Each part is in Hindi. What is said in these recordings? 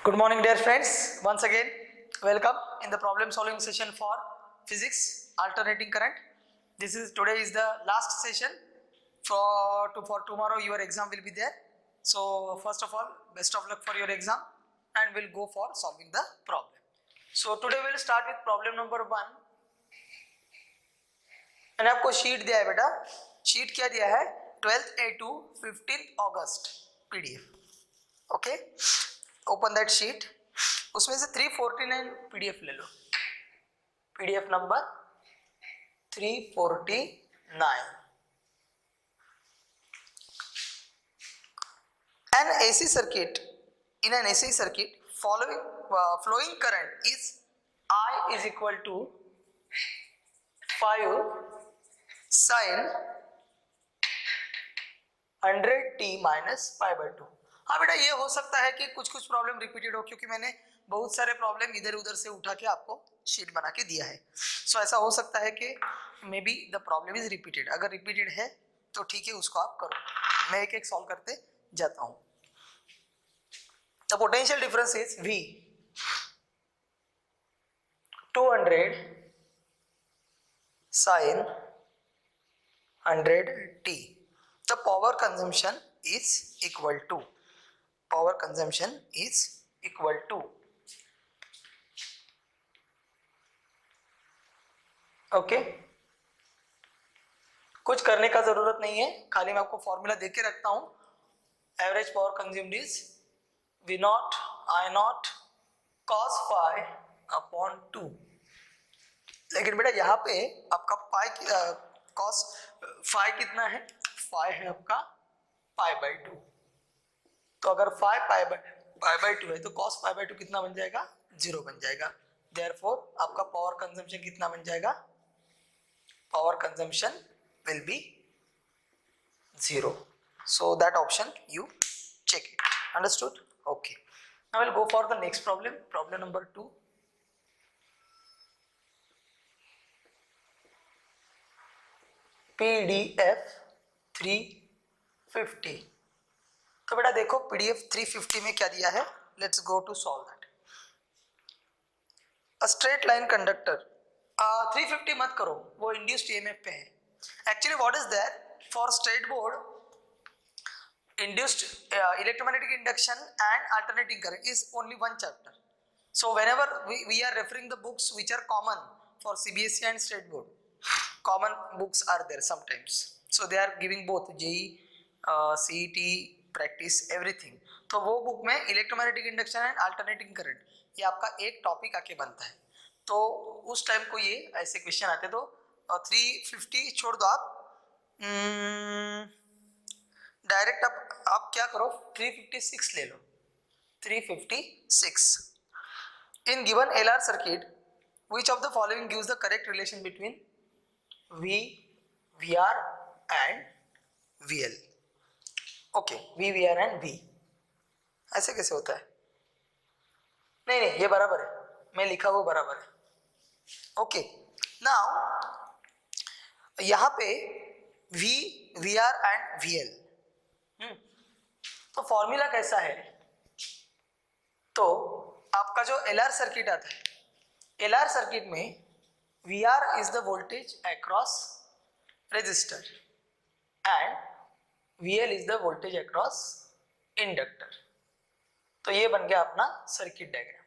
Good morning, dear friends. Once again, welcome in the problem solving session for physics alternating current. Today is the last session for tomorrow. Your exam will be there. So first of all, best of luck for your exam, and we'll go for solving the problem. So today we'll start with problem number 1. मैंने आपको शीट दिया है बेटा. शीट क्या दिया है? 12th A2 15th August PDF. Okay, open that sheet. उसमें से 349 PDF ले लो. PDF number 349. An AC circuit. In an AC circuit, flowing current is I is equal to 5 sin 100t minus pi by 2. हाँ बेटा, ये हो सकता है कि कुछ प्रॉब्लम रिपीटेड हो, क्योंकि मैंने बहुत सारे प्रॉब्लम इधर उधर से उठा के आपको शीट बना के दिया है. सो ऐसा हो सकता है कि may be the problem is repeated. अगर रिपीटेड है तो ठीक है, उसको आप करो. मैं एक एक सॉल्व करते जाता हूँ. The potential difference is V 200 sin 100t. The power consumption is equal to okay. कुछ करने का जरूरत नहीं है, खाली मैं आपको फॉर्मूला दे के रखता हूं. Average power consumed is V0 I0 cos phi upon 2. लेकिन बेटा यहाँ पे आपका पाई cos phi कितना है? phi है आपका पाई बाई 2. तो अगर phi पाई बाई 2 है तो cos पाई बाई 2 कितना बन जाएगा? 0 बन जाएगा. देयरफॉर आपका पावर कंजम्पशन कितना बन जाएगा? Power consumption will be 0. So that option you check it. Understood? Okay. Now we'll go for the next problem. Problem number 2. PDF 350. तो बेटा देखो PDF 350 में क्या दिया है. Let's go to solve that. A straight line conductor. 350 मत करो, वो induced EMF पे है. Actually what is there for straight board? Induced electromagnetic induction and alternating current is only one chapter. So whenever we are referring the books which are common for CBSE and state board, common books are there sometimes. So they are giving both JEE, CET, practice, everything. तो वो बुक में electromagnetic induction and alternating current ये आपका एक टॉपिक आके बनता है. तो उस टाइम को ये ऐसे क्वेश्चन आते. तो 350 छोड़ दो आप. डायरेक्ट आप क्या करो, 356 ले लो. 356. In given LR circuit which of the following gives the correct relation between V, VR and VL? Okay, V, VR and V. ऐसे कैसे होता है? नहीं ये बराबर है, मैं लिखा हुआ बराबर है. ओके, नाउ यहाँ पे V, VR and VL. तो फॉर्मूला कैसा है? तो आपका जो LR सर्किट आता है, LR सर्किट में VR is the voltage across resistor and VL is the voltage across inductor. तो ये बन गया अपना सर्किट डायग्राम.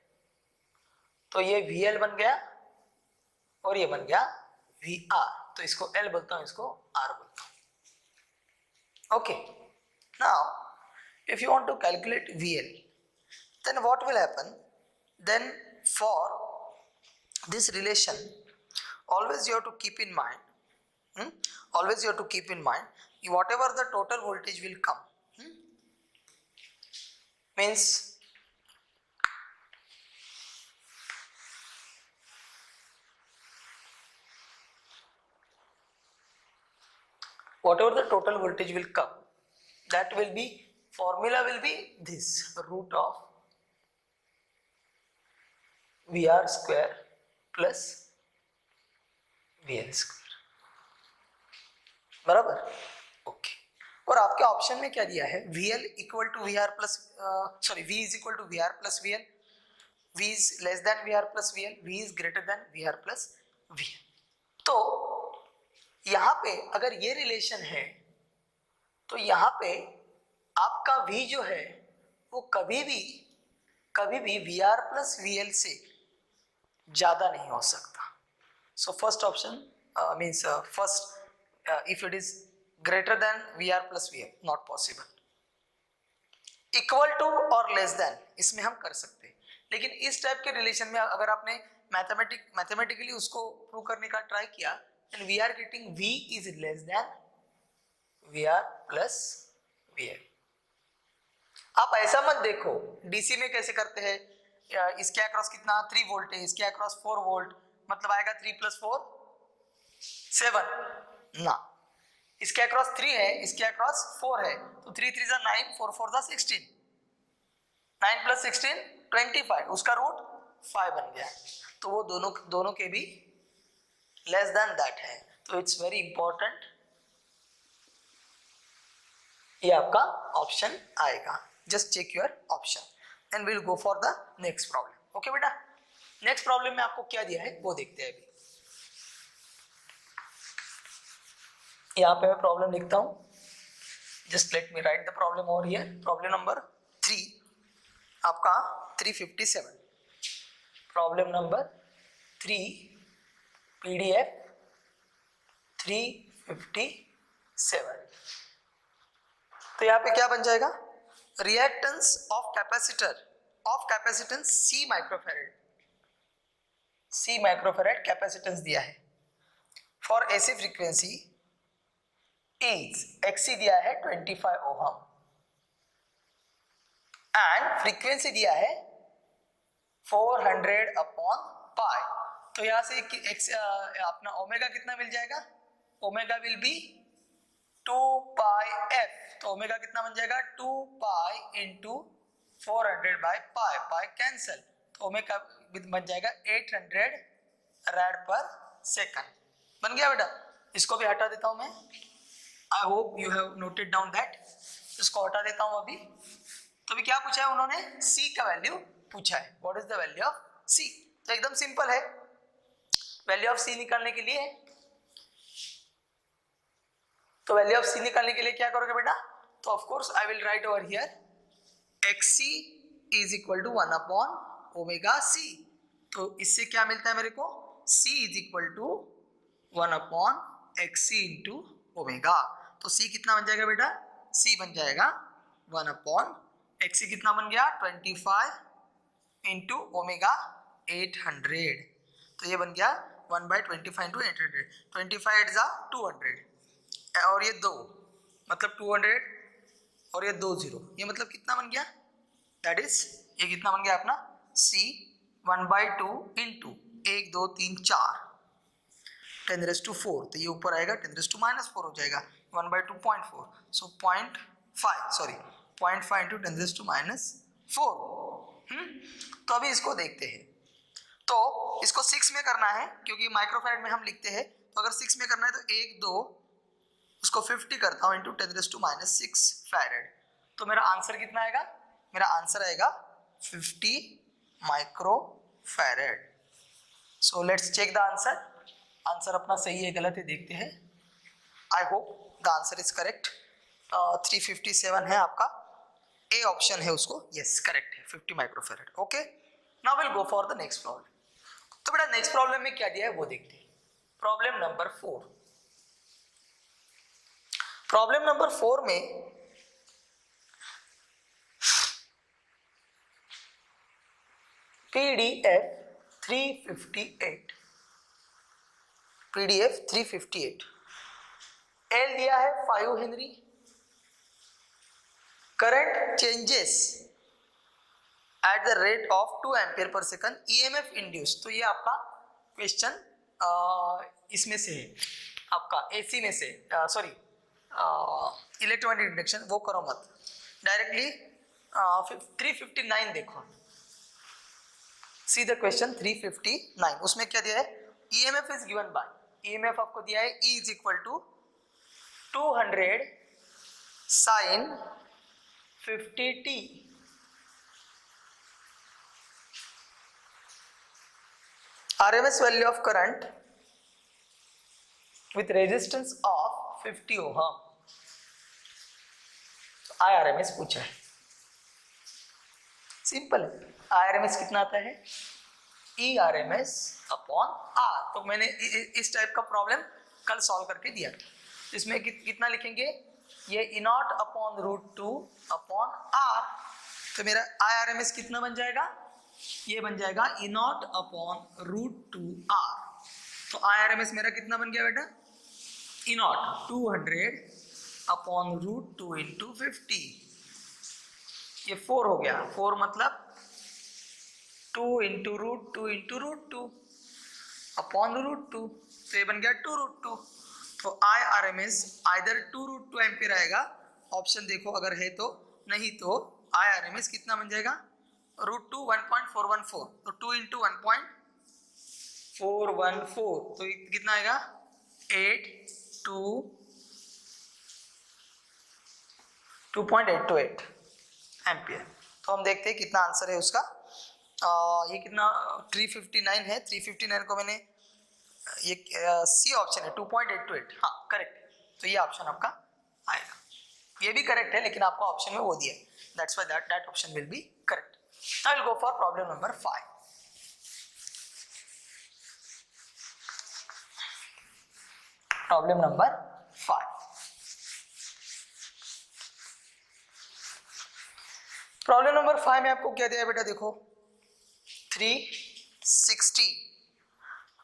तो ये VL बन गया और ये बन गया VR. तो इसको L बोलता हूँ, इसको R बोलता हूँ. Okay, now if you want to calculate VL, then what will happen? Then for this relation, always you have to keep in mind, whatever the total voltage will come, means whatever the total voltage will come, that will be, formula will be this, root of VR square plus VL square. बराबर. ओके, और आपके ऑप्शन में क्या दिया है, VL equal to VR plus V is equal to VR plus VL, V is less than VR plus VL, V is greater than VR plus VL। तो यहाँ पे अगर ये रिलेशन है तो यहाँ पे आपका V जो है वो कभी भी VR प्लस VL से ज्यादा नहीं हो सकता। So first option means first if it is greater than VR plus VL not possible. Equal to और लेस देन इसमें हम कर सकते हैं, लेकिन इस टाइप के रिलेशन में अगर आपने मैथमेटिकली उसको प्रूव करने का ट्राई किया and we are getting V is less than VR plus VL। आप ऐसा मत देखो, डीसी में कैसे करते हैं, इसके अक्रॉस कितना 3 वोल्ट है, इसके अक्रॉस 4 वोल्ट, मतलब आएगा 3 प्लस 4 7 ना, इसके अक्रॉस 3 है, इसके अक्रॉस 4 है, तो 3 3 जा 9, 4 4 जा 16, 9 प्लस 16 25, उसका रूट 5 बन गया, तो वो दोनों के भी लेस देन दैट है। तो इट्स वेरी इंपॉर्टेंट, ये आपका ऑप्शन आएगा। Just check your option and will go for the next problem. Okay बेटा, नेक्स्ट प्रॉब्लम में आपको क्या दिया है वो देखते हैं अभी। यहाँ पे मैं प्रॉब्लम लिखता हूं, just let me right the problem over here. Problem number 3 आपका 357, प्रॉब्लम नंबर 3 PDF 357। तो यहाँ पे क्या बन जाएगा, reactance of capacitance C microfarad capacitance दिया है for AC frequency is XC दिया है 25 ओहम एंड फ्रीक्वेंसी दिया है 400 अपॉन पाई। तो यहां से अपना ओमेगा कितना मिल जाएगा, omega will be 2 pi f, तो ओमेगा कितना बन जाएगा 2 pi into 400 by pi, pi cancel, तो ओमेगा बन जाएगा 800 रैड पर सेकंड। बन गया बेटा, इसको भी हटा देता हूं मैं, आई hope you have noted down that. इसको हटा देता हूं अभी। तो अभी क्या पूछा है उन्होंने, C का वैल्यू पूछा है, what is the value of C। तो एकदम सिंपल है, वैल्यू ऑफ C निकालने के लिए, तो वैल्यू ऑफ C निकालने के लिए क्या करोगे बेटा, तो of course I will write over here XC is equal to 1 upon omega C। तो इससे क्या मिलता है मेरे को, C is equal to 1 upon XC into omega. तो C कितना बन जाएगा बेटा, C बन जाएगा 1 अपॉन XC कितना बन गया 25 इंटू ओमेगा 800, तो ये बन गया 1/25 इंटू 800, 25 8 जा 200 और ये 2 मतलब 200 और ये 2 0, ये मतलब कितना बन गया, दैट इज ये कितना बन गया अपना C 1/2 इंटू 1 2 3 4 10⁻⁴, तो ये ऊपर आएगा 10⁻⁻4 हो जाएगा, 1/2 0.4, सो 0.5 इंटू 10⁻⁴। तो अभी इसको देखते हैं। तो इसको 6 में करना है क्योंकि माइक्रोफैरड में हम लिखते हैं, तो अगर 6 में करना है तो 1 2 उसको 50 करता हूँ इंटू 10⁻⁶ फैरेड, तो मेरा आंसर कितना आएगा, मेरा आंसर आएगा 50 microfarad. So let's check the answer. Answer अपना सही है गलत है देखते हैं। I hope the answer is correct. 357 है आपका, ए ऑप्शन है उसको, यस करेक्ट है 50 microfarad. Okay, now will go for the next problem. तो बेटा नेक्स्ट प्रॉब्लम में क्या दिया है वो देखते हैं। प्रॉब्लम नंबर 4, प्रॉब्लम नंबर 4 में PDF 358 L दिया है 5 Henry, current changes at the rate of 2 ampere per second, EMF induce. तो ये आपका क्वेश्चन इसमें से है आपका AC में से, सॉरी इलेक्ट्रोमैग्नेटिक इंडक्शन, वो करो मत, डायरेक्टली 359 देखो, सी द क्वेश्चन 359। उसमें क्या दिया है, EMF is given by, EMF आपको दिया है E is equal to 200 sin 50t RMS value of current with resistance of 50 ohm. IRMS पूछा है, सिंपल है। IRMS कितना आता है? ERMS upon R। तो मैंने इस टाइप का प्रॉब्लम कल सॉल्व करके दिया। इसमें कितना लिखेंगे? ये E not upon √2 upon R। तो मेरा IRMS कितना बन जाएगा? ये बन जाएगा E नॉट अपॉन √2R। तो IRMS मेरा कितना बन गया बेटा? E not 200 upon √2 into 50। ये 4 हो गया। 4 मतलब 2 इंटू √2 इंटू √2 अपॉन √2। तो ये बन गया 2√2। तो IRMS आइदर 2√2 एम्पियर आएगा, ऑप्शन देखो अगर है तो, नहीं तो IRMS कितना बन जाएगा? √2 1.414। तो 2 इंटू 1.414 तो कितना आएगा? 2.828 एम्पियर। तो हम देखते हैं कितना आंसर है उसका। ये कितना 359 है। 359 को मैंने ये सी ऑप्शन है 2.828। हाँ करेक्ट। तो ये ऑप्शन आपका आएगा। ये भी करेक्ट है लेकिन आपका ऑप्शन में वो दिया है, that's why that option will be correct. I will go for problem number 5। Problem number 5। Problem number 5 में आपको क्या दिया है बेटा? देखो 360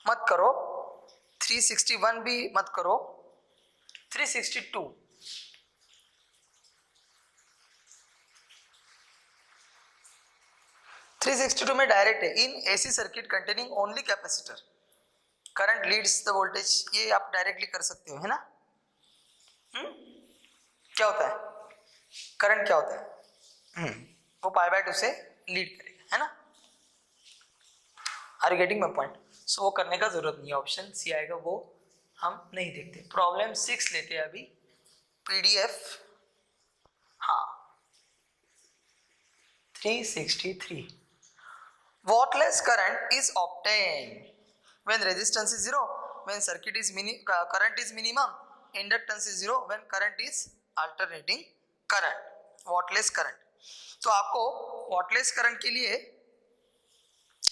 मत करो, 361 भी मत करो, 362 362 में डायरेक्ट है। In AC circuit containing only capacitor current leads the voltage. ये आप डायरेक्टली कर सकते हो, है ना? क्या होता है करंट? क्या होता है? वो π/2 से लीड करेगा, है ना? Are you getting my point? So वो करने का जरूरत नहीं है, ऑप्शन सी आएगा, वो हम नहीं देखते। प्रॉब्लम 6 लेते हैं अभी, PDF। हाँ 363 wattless current is obtained when resistance is 0, when circuit is current is minimum, inductance is 0, when current is alternating current, wattless current। तो आपको wattless current के लिए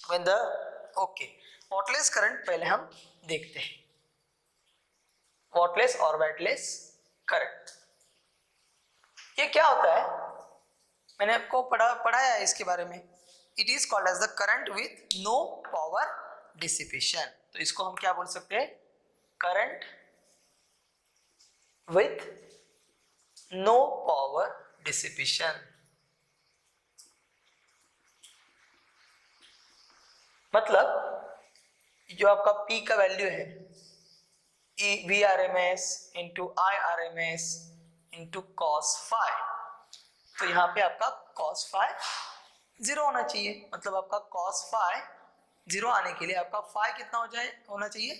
when the wattless current पहले हम देखते हैं, wattless और wattless current। ये क्या होता है? मैंने आपको पढ़ाया है इसके बारे में। It is called as the current with no power dissipation। तो इसको हम क्या बोल सकते हैं? Current with no power dissipation। मतलब जो आपका P का वैल्यू है VRMS into IRMS into cos phi, तो यहाँ पे आपका cos phi 0 होना चाहिए। मतलब आपका cos phi 0 आने के लिए आपका phi कितना होना चाहिए?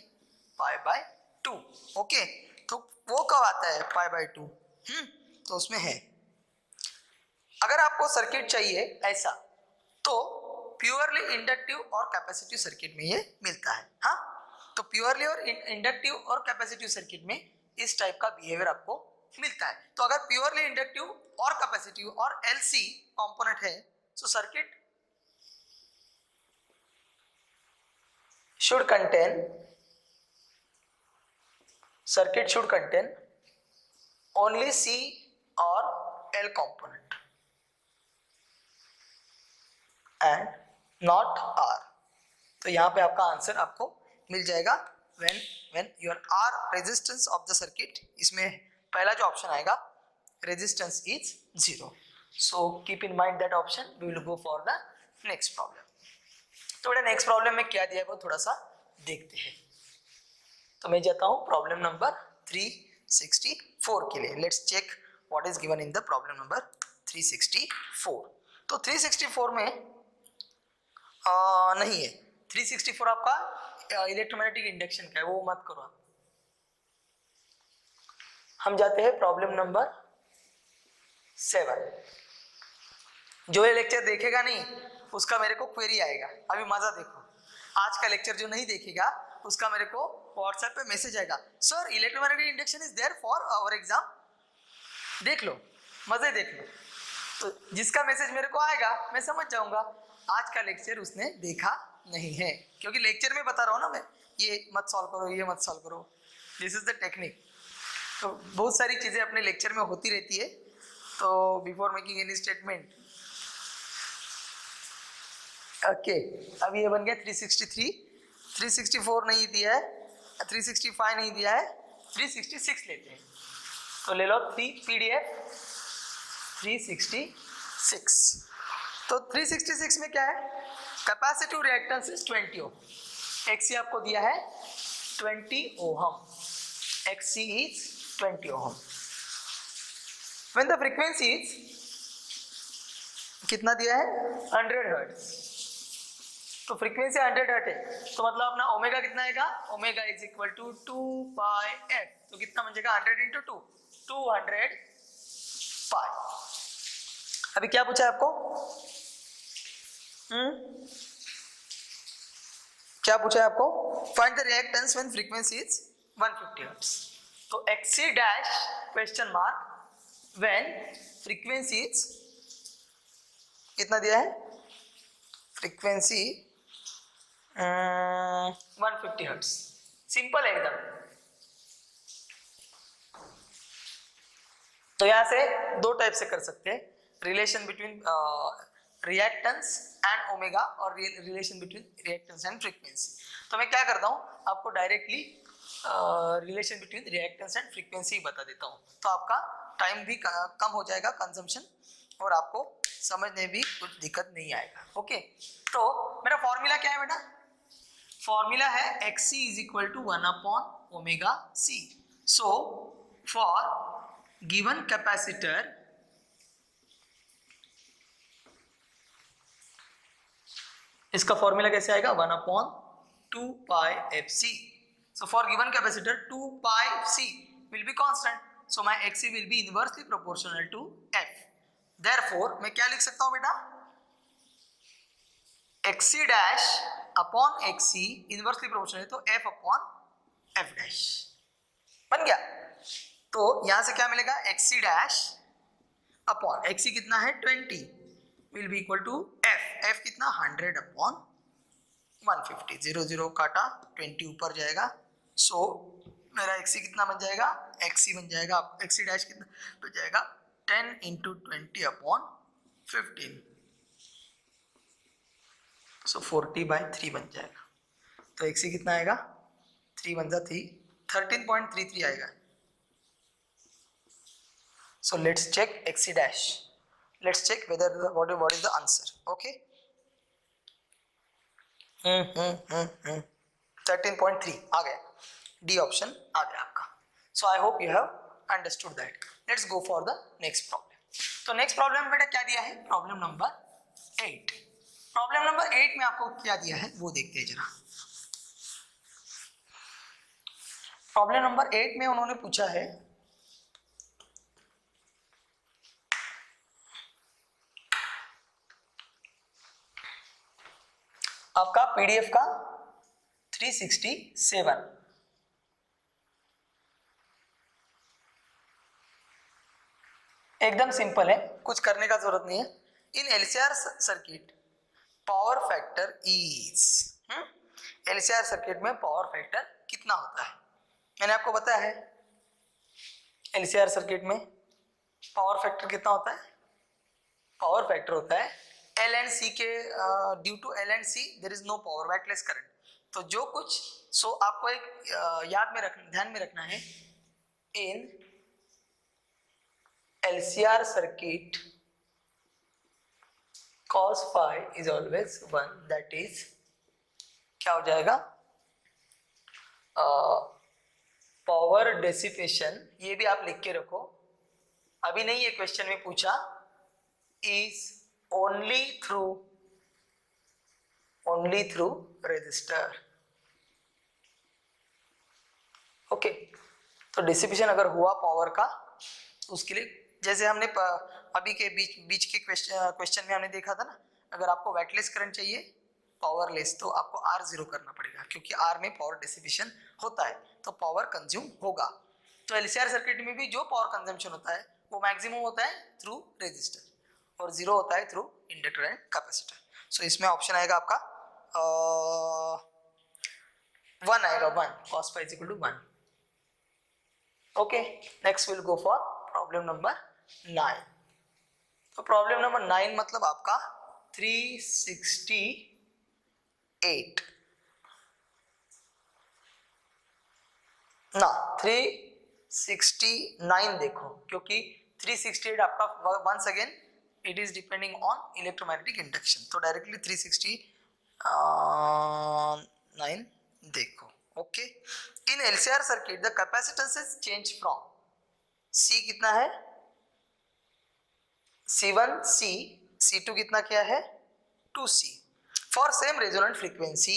π/2। ओके, तो वो कब आता है π/2? तो उसमें है, अगर आपको सर्किट चाहिए ऐसा तो प्योरली इंडक्टिव और कैपेसिटिव सर्किट में ये मिलता है। हाँ, तो प्योरली और इंडक्टिव और कैपेसिटिव सर्किट में इस टाइप का बिहेवियर आपको मिलता है। तो अगर प्योरली इंडक्टिव और कैपेसिटिव और LC कंपोनेंट है, so circuit should contain only C or L component and not R। तो यहाँ पे आपका आंसर आपको मिल जाएगा when your R resistance of the circuit, इसमें पहला जो ऑप्शन आएगा resistance is 0। So keep in mind that option। We will go for the next problem। तो बेटा नेक्स्ट प्रॉब्लम में क्या दिया है वो थोड़ा सा देखते हैं। तो मैं जाता हूँ प्रॉब्लम नंबर 364 के लिए। Let's check what is given in the problem number 364। तो 364 में नहीं है, 364 आपका इलेक्ट्रोमैग्नेटिक इंडक्शन का है, वो मत करो आप। हम जाते हैं प्रॉब्लम नंबर 7। जो ये लेक्चर देखेगा नहीं उसका मेरे को क्वेरी आएगा। अभी मजा देखो, आज का लेक्चर जो नहीं देखेगा उसका मेरे को व्हाट्सएप पे मैसेज आएगा, sir electromagnetic induction is there for our exam. देख लो, मजे देख लो। तो जिसका मैसेज मेरे को आएगा मैं समझ जाऊंगा आज का लेक्चर उसने देखा नहीं है, क्योंकि लेक्चर में बता रहा हूँ ना मैं, ये मत सॉल्व करो, ये मत सॉल्व करो, दिस इज द टेक्निक। तो बहुत सारी चीजें अपने लेक्चर में होती रहती है। तो before making any statement, okay अब ये बन गया 363, 364 नहीं दिया है, 365 नहीं दिया है, 366 लेते हैं। तो ले लो 3 PDF 366। तो 366 में क्या है, capacitive reactance is 20 ohm, XC आपको दिया है 20 ohm, XC is 20 ohm. When the frequency is कितना दिया है 100 हर्ट्ज, तो फ्रीक्वेंसी 100 हर्ट्ज है, तो मतलब अपना ओमेगा कितना आएगा, omega is equal to 2 pi F, तो कितना बन जाएगा 100 इंटू 2, 200 पाई। अभी क्या पूछा है आपको, क्या पूछा है आपको, find the reactance when frequency is 150 hertz. तो XC dash question mark when frequency is कितना दिया है, फ्रीक्वेंसी 150 हर्ट्ज। सिंपल है एकदम। तो यहां से दो टाइप से कर सकते हैं, relation between reactance and omega और relation between reactance and frequency. तो मैं क्या करता हूं, आपको directly relation between reactance and frequency बता देता हूँ, तो आपका टाइम भी कम हो जाएगा कंजम्पशन, और आपको समझने भी कुछ दिक्कत नहीं आएगा। ओके, तो मेरा फॉर्मूला क्या है बेटा, फॉर्मूला है XC is equal to 1 upon omega C। So for given capacitor इसका फॉर्मूला कैसे आएगा, 1 upon 2 pi FC। So for given capacitor 2 pi C will be constant. So my XC will be inversely proportional to F. Therefore मैं क्या लिख सकता हूँ बेटा, XC dash upon XC inversely proportional है तो F upon F dash बन गया। तो यहां से क्या मिलेगा, XC dash upon XC कितना है 20 will be equal to F कितना 100 upon 150, 0 0 काटा 20 ऊपर जाएगा। सो मेरा XC कितना बन जाएगा, XC बन जाएगा XC डैश कितना बन जाएगा 10 इंटू 20 अपॉन 15, सो 40/3 बन जाएगा। तो XC कितना आएगा, 3 बन जा 13.33 आएगा। So let's check XC dash, let's check whether what is the answer. Okay 13.3 आ गया, डी ऑप्शन आ गया आपका। So I hope you have understood that. Let's go for the next problem. तो नेक्स्ट प्रॉब्लम बेटा क्या दिया है, प्रॉब्लम नंबर 8। प्रॉब्लम नंबर 8 में आपको क्या दिया है वो देखते हैं जरा। प्रॉब्लम नंबर 8 में उन्होंने पूछा है आपका PDF का 367, एकदम सिंपल है, कुछ करने का जरूरत नहीं है। In LCR circuit power factor is, LCR circuit में पावर फैक्टर कितना होता है, मैंने आपको बताया है LCR सर्किट में पावर फैक्टर कितना होता है, पावर फैक्टर होता है L एंड C के, due to L and C there is no power, backless current. तो जो कुछ, सो आपको एक याद में रखना, ध्यान में रखना है, in LCR circuit cos phi is always 1, that is क्या हो जाएगा, पावर डेसिपेशन, ये भी आप लिख के रखो, अभी नहीं ये क्वेश्चन में पूछा, is only through resistor. Okay, तो डिसिपेशन अगर हुआ पावर का, उसके लिए जैसे हमने अभी के बीच के क्वेश्चन में हमने देखा था ना, अगर आपको वेटलेस करंट चाहिए पावरलेस तो आपको R0 करना पड़ेगा, क्योंकि R में पावर डिसिपेशन होता है तो पावर कंज्यूम होगा। तो LCR सर्किट में भी जो पावर कंजम्पशन होता है वो मैक्सिमम होता है थ्रू रेजिस्टर और 0 होता है थ्रू इंडक्टर एंड कैपेसिटर। सो इसमें ऑप्शन आएगा आपका 1 आएगा, 1 cos phi is equal to 1। Okay, next will go for problem number 9। तो प्रॉब्लम नंबर 9 मतलब आपका 368 ना 369 देखो, क्योंकि 368 आपका once again it is depending on electromagnetic induction, तो डायरेक्टली 369 देखो। Okay, in LCR circuit the capacitance is change from C कितना है C1 C, C2 कितना क्या है 2C for same resonant frequency.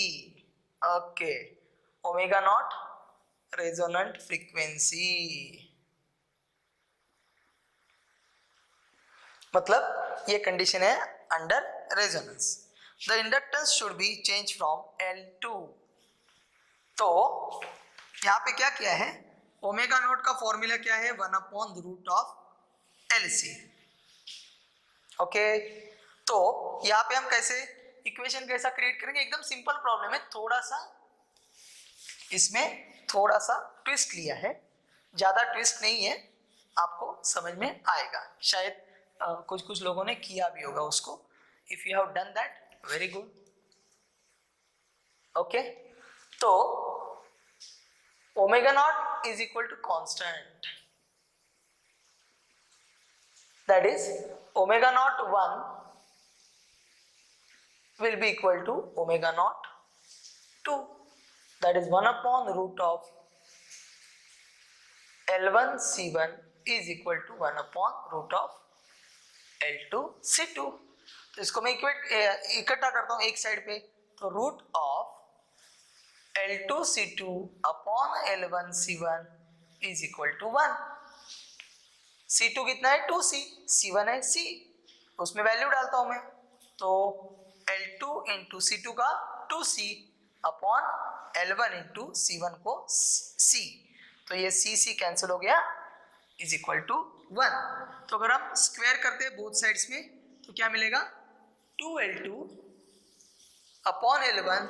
Okay, omega naught resonant frequency मतलब ये कंडीशन है under resonance. The inductance should be change from L2। तो यहाँ पे क्या किया है, ओमेगा नॉट का फॉर्मूला क्या है 1/√LC। ओके, तो यहाँ पे हम कैसे इक्वेशन कैसा क्रिएट करेंगे, एकदम सिंपल प्रॉब्लम है, थोड़ा सा इसमें थोड़ा सा ट्विस्ट लिया है, ज्यादा ट्विस्ट नहीं है, आपको समझ में आएगा। शायद कुछ लोगों ने किया भी होगा उसको। If you have done that very good. Okay, तो omega not is equal to constant, that is omega not 1 will be equal to omega naught 2, that is 1/√of L1 C1 is equal to 1/√of L2 C2। तो इसको मैं इकट्ठा करता हूं एक साइड पे, तो root of L2 C2 upon L1 C1 is equal to 1। C2 कितना है 2C, C1 है C, उसमें वैल्यू डालता हूं मैं, तो L2 इंटू C2 का 2C upon L1 into C1 को C, तो ये C कैंसिल हो गया इज इक्वल टू 1। तो अगर हम स्क्वायर करते हैं बोथ साइड्स में तो क्या मिलेगा 2L2 upon L1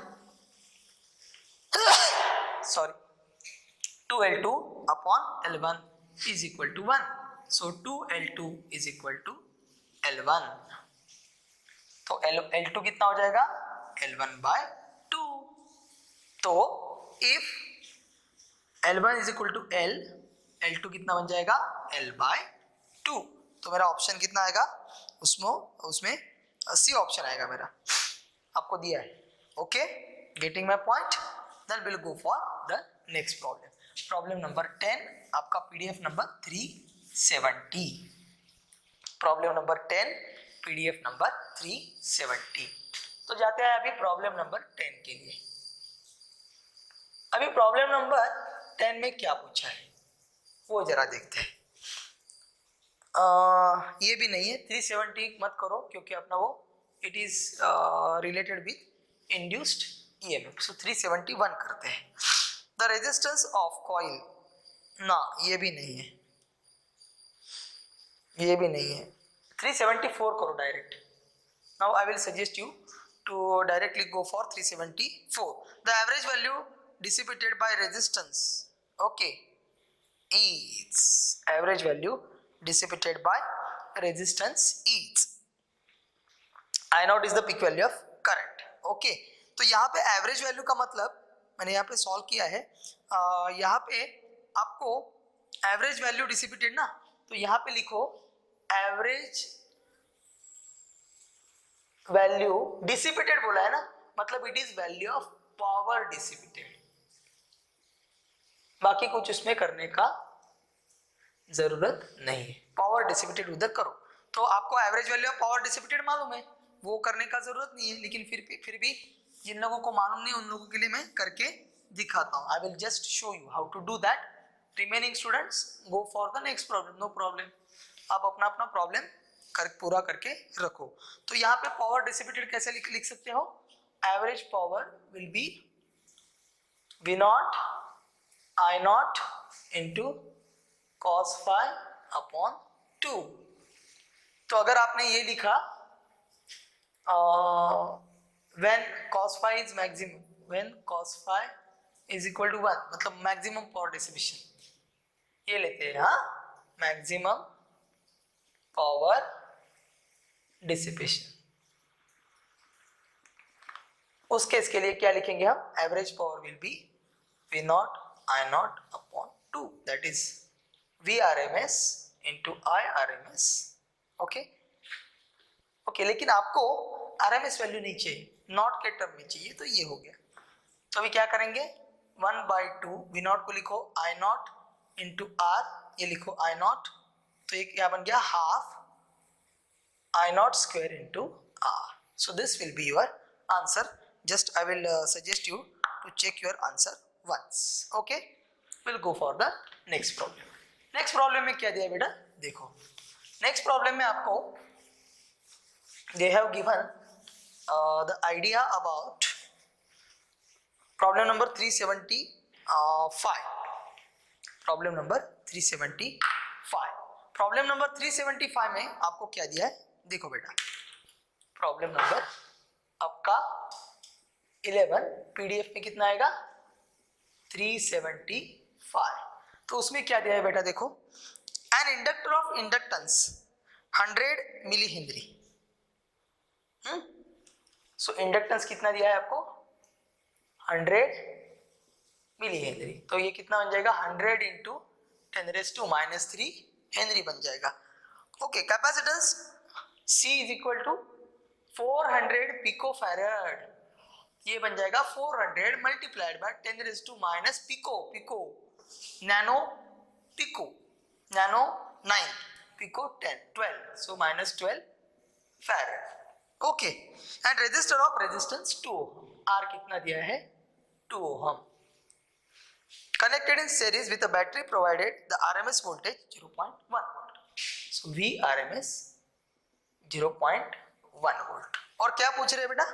sorry 2L2 upon L1 is equal to 1। So 2L2 is equal to L1, तो L2 कितना हो जाएगा L1/2। तो if L1 is equal to L, L2 कितना बन जाएगा L/2। तो मेरा ऑप्शन कितना आएगा उसमें C ऑप्शन आएगा मेरा, आपको दिया है। Okay, getting my point. Then will go for the next problem, problem number 10 आपका PDF number 370। Problem number 10 PDF number 370। तो जाते हैं अभी प्रॉब्लम नंबर 10 के लिए। अभी प्रॉब्लम नंबर 10 में क्या पूछा है वो जरा देखते हैं। ये भी नहीं है 370 मत करो, क्योंकि अपना वो it is related with induced EMF। सो 371 करते हैं। द रेजिस्टेंस ऑफ कॉइल, ना ये भी नहीं है, ये भी नहीं है। 374 करो direct. Now I will suggest you to directly go for 374। The average value dissipated by resistance, okay, is average value dissipated by resistance is I naught is the peak value of current। Okay, तो यहाँ पे एवरेज वैल्यू का मतलब मैंने यहाँ पे सॉल्व किया है। यहाँ पे आपको एवरेज वैल्यू डिसिपेटेड ना, तो यहाँ पे लिखो एवरेज वैल्यू डिसिपेटेड बोला है ना, मतलब it is value of power dissipated, बाकी कुछ उसमें करने का जरूरत नहीं है। पावर डिसिपेटेड उधर करो, तो आपको average value of power dissipated मालूम है, वो करने का जरूरत नहीं है। लेकिन फिर भी जिन लोगों को मालूम नहीं उन लोगों के लिए मैं करके दिखाता हूँ। I will just show you how to do that. Remaining students go for the next problem, no problem. आप अपना प्रॉब्लम पूरा करके रखो। तो यहाँ पे पावर डिसिपेटेड कैसे लिख सकते हो? Average power will be V not I नॉट इंटू cos phi अपॉन 2। तो अगर आपने ये लिखा when cos phi is maximum, when cos phi is equal to 1, मतलब मैक्सिमम पावर डिसिपेशन, ये लेते हैं। हाँ, मैक्सिमम पावर डिसिपेशन, उस केस के लिए क्या लिखेंगे हम? Average power will be V not I not upon 2, that is VRMS into IRMS। Okay okay, लेकिन आपको RMS वैल्यू नहीं चाहिए, नॉट के टर्म में चाहिए, तो ये हो गया। तो अभी क्या करेंगे? 1/2 V नॉट को लिखो I नॉट इंटू R, ये लिखो I नॉट, तो ये क्या बन गया? Half I not square into R। So this will be your answer. Just I will suggest you to check your answer once. Okay, we'll go for the next problem. Next problem में क्या दिया बेटा? देखो, next problem में आपको they have given the idea about problem number 375. Problem number 375. Problem number 375 में आपको क्या दिया है? देखो बेटा, problem number आपका 11 PDF में कितना आएगा? 375। तो उसमें क्या दिया है बेटा? देखो, an inductor of inductance 100 milli henry. So inductance कितना दिया है आपको? 100 मिली हेनरी। तो ये कितना बन जाएगा? 100 इंटू 10⁻³ हेनरी बन जाएगा। Okay, capacitance C is equal to 400 pico farad, ये बन जाएगा 400 multiplied by 10⁻⁻, pico nano pico, nano 9 pico 12, so -12 farad. Okay, and resistor of resistance 2 ohm, R कितना दिया है? 2 ohm. Connected in series with a battery provided the RMS voltage 0.1 volt, so VRMS 0.1 volt. और क्या पूछ रहे हैं बेटा?